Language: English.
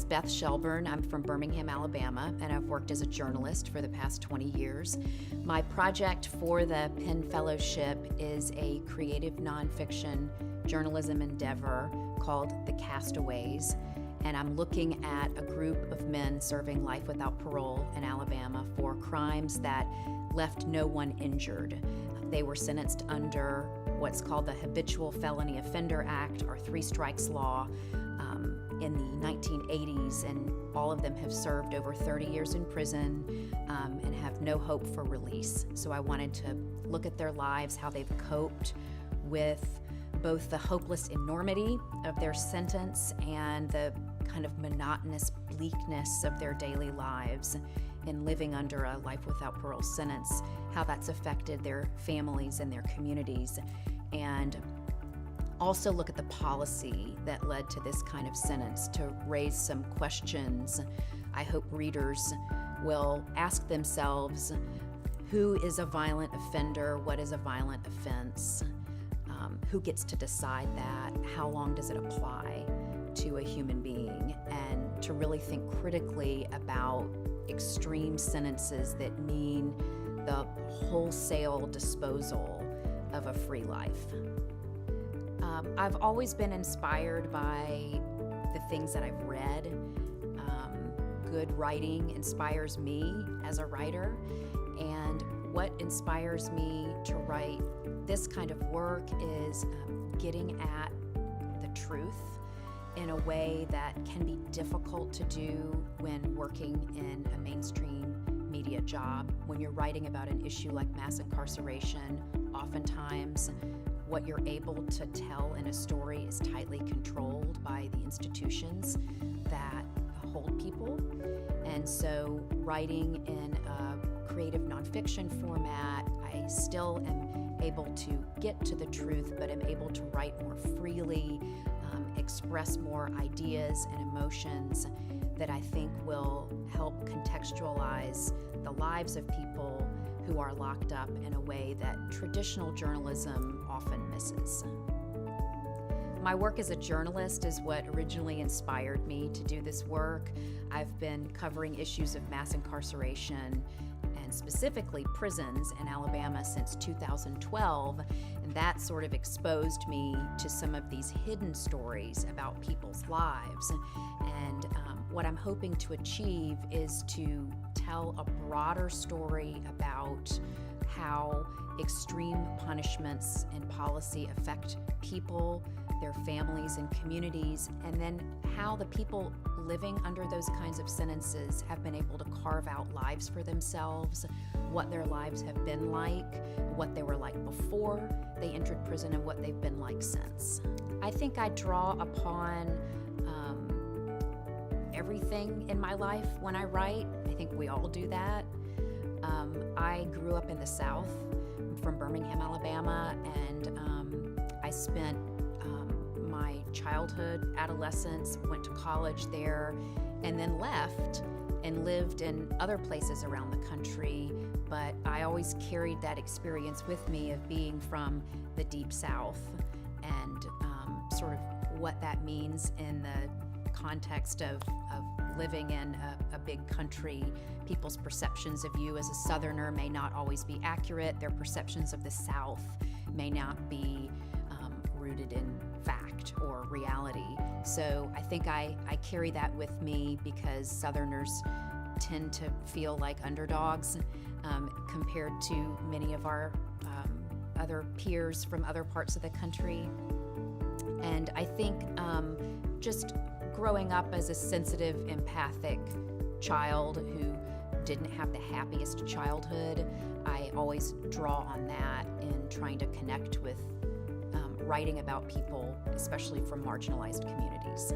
Beth Shelburne. I'm from Birmingham, Alabama, and I've worked as a journalist for the past 20 years. My project for the Penn Fellowship is a creative nonfiction journalism endeavor called The Castaways, and I'm looking at a group of men serving life without parole in Alabama for crimes that left no one injured. They were sentenced under what's called the Habitual Felony Offender Act, or Three Strikes Law, in the 1980s, and all of them have served over 30 years in prison and have no hope for release. So I wanted to look at their lives, how they've coped with both the hopeless enormity of their sentence and the kind of monotonous bleakness of their daily lives in living under a life without parole sentence, how that's affected their families and their communities, and also look at the policy that led to this kind of sentence to raise some questions. I hope readers will ask themselves, who is a violent offender? What is a violent offense? Who gets to decide that? How long does it apply to a human being? And to really think critically about extreme sentences that mean the wholesale disposal of a free life. I've always been inspired by the things that I've read. Good writing inspires me as a writer, and what inspires me to write this kind of work is getting at the truth in a way that can be difficult to do when working in a mainstream media job. When you're writing about an issue like mass incarceration, oftentimes what you're able to tell in a story is tightly controlled by the institutions that hold people. And so writing in a creative nonfiction format, I still am able to get to the truth, but am able to write more freely, express more ideas and emotions that I think will help contextualize the lives of people who are locked up in a way that traditional journalism often misses. My work as a journalist is what originally inspired me to do this work. I've been covering issues of mass incarceration and specifically prisons in Alabama since 2012, and that sort of exposed me to some of these hidden stories about people's lives. And what I'm hoping to achieve is to tell a broader story about how extreme punishments and policy affect people, their families and communities, and then how the people living under those kinds of sentences have been able to carve out lives for themselves, what their lives have been like, what they were like before they entered prison, and what they've been like since. I think I draw upon everything in my life when I write. I think we all do that. I grew up in the South. I'm from Birmingham, Alabama, and I spent my childhood, adolescence, went to college there, and then left and lived in other places around the country. But I always carried that experience with me of being from the Deep South and sort of what that means in the context of living in a big country. People's perceptions of you as a Southerner may not always be accurate. Their perceptions of the South may not be rooted in fact or reality. So I think I carry that with me because Southerners tend to feel like underdogs compared to many of our other peers from other parts of the country. And I think just growing up as a sensitive, empathic child who didn't have the happiest childhood, I always draw on that in trying to connect with writing about people, especially from marginalized communities.